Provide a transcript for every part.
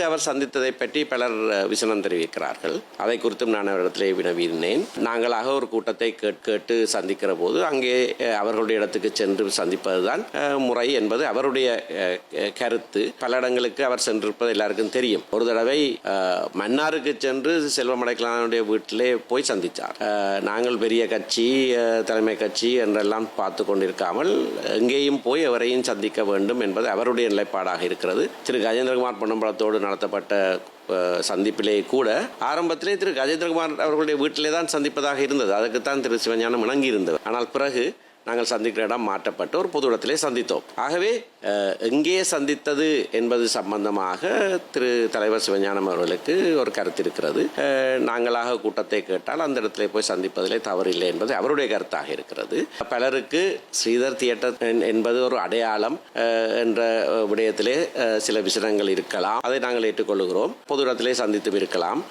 அவர் சந்தித்ததை பற்றி பலர் விசனம் தெரிவிக்கிறார்கள். அதை குறித்தும் நான் அவரிடத்திலே வினவினேன். நாங்களாக ஒரு கூட்டத்தை கேட்டு சந்திக்கிற போது அங்கே அவர்களுடைய இடத்துக்கு சென்று சந்திப்பதுதான் முறை என்பது அவருடைய கருத்து. பல இடங்களுக்கு அவர் சென்றிருப்பது எல்லாருக்கும் தெரியும். ஒரு தடவை மன்னாருக்கு சென்று செல்வம் அடைக்கலானுடைய வீட்டிலே போய் சந்தித்தார். நாங்கள் பெரிய கட்சி, தலைமை கட்சி என்றெல்லாம் பார்த்து கொண்டிருக்காமல் எங்கேயும் போய் அவரையும் சந்திக்க வேண்டும் என்பது அவருடைய நிலைப்பாடாக இருக்கிறது. திரு கஜேந்திரகுமார் பொன்னம்பலத்தோடு நடத்தப்பட்ட சந்திப்பிலே கூட ஆரம்பத்திலே திரு கஜேந்திரகுமார் அவர்களுடைய வீட்டிலே தான் சந்திப்பதாக இருந்தது. அதுக்குத்தான் திரு சிவஞானம் இணங்கி இருந்தவர். ஆனால் பிறகு நாங்கள் சந்திக்கிற இடம் மாற்றப்பட்டு ஒரு பொது இடத்திலே சந்தித்தோம். ஆகவே எங்கே சந்தித்தது என்பது சம்பந்தமாக திரு தலைவர் சிவஞானம் அவர்களுக்கு ஒரு கருத்து இருக்கிறது. நாங்களாக கூட்டத்தை கேட்டால் அந்த இடத்திலே போய் சந்திப்பதிலே தவறில்லை என்பது அவருடைய கருத்தாக இருக்கிறது. பலருக்கு ஸ்ரீதர் தியேட்டர் என்பது ஒரு அடையாளம் என்ற விடயத்திலே சில விஷயங்கள் இருக்கலாம். அதை நாங்கள் ஏற்றுக்கொள்கிறோம். பொது இடத்திலே சந்தித்தும் இருக்கலாம்,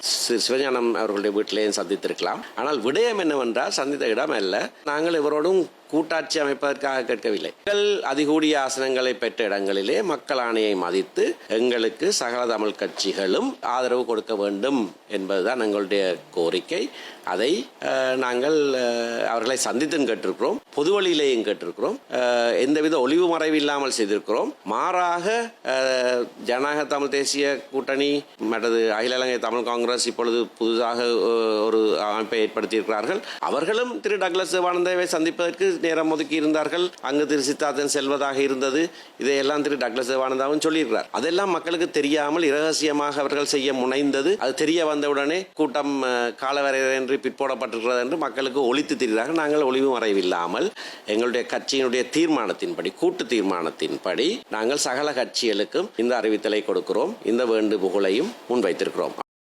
சிவஞானம் அவர்களுடைய வீட்டிலேயும் சந்தித்திருக்கலாம். ஆனால் விடயம் என்னவென்றால் சந்தித்த இடம் அல்ல. நாங்கள் இவரோடும் கூட்டாட்சி அமைப்பதற்காக கேட்கவில்லை. அதிகூடிய ஆசனங்களை பெற்ற இடங்களிலே மக்கள் ஆணையை மதித்து எங்களுக்கு சகல தமிழ் கட்சிகளும் ஆதரவு கொடுக்க வேண்டும் என்பதுதான் எங்களுடைய கோரிக்கை. அதை நாங்கள் அவர்களை சந்தித்தும் கேட்டிருக்கிறோம், பொது வழியிலேயும் கேட்டிருக்கிறோம், எந்தவித ஒளிவு மறைவு இல்லாமல் செய்திருக்கிறோம். மாறாக ஜனநாயக தமிழ் தேசிய கூட்டணி மற்றது அகில இலங்கை தமிழ் காங்கிரஸ் இப்பொழுது புதிதாக ஒரு அமைப்பை ஏற்படுத்தியிருக்கிறார்கள். அவர்களும் திரு டக்ளஸ் தேவானந்தாவை சந்திப்பதற்கு நேரம் ஒதுக்கி இருந்தார்கள். அங்கு திரு சித்தார்த்தன் செல்வதாக இருந்தது. இதையெல்லாம் திரு டக்ளஸ் தேவானந்தாவும் சொல்லியிருக்கிறார். அதெல்லாம் மக்களுக்கு தெரியாமல் இரகசியமாக அவர்கள் செய்ய முனைந்தது. அது தெரிய வந்தவுடனே கூட்டம் காலவரையின்றி பிற்போடப்பட்டிருக்கிறது என்று மக்களுக்கு ஒழித்து திரிகிறார்கள். நாங்கள் ஒளிவு மறைவில்லாமல் எங்களுடைய கட்சியினுடைய தீர்மானத்தின்படி, கூட்டு தீர்மானத்தின்படி நாங்கள் சகல கட்சிகளுக்கும் இந்த அறிவித்தலை கொடுக்கிறோம், இந்த வேண்டுகோளையும் முன்வைத்திருக்கிறோம்.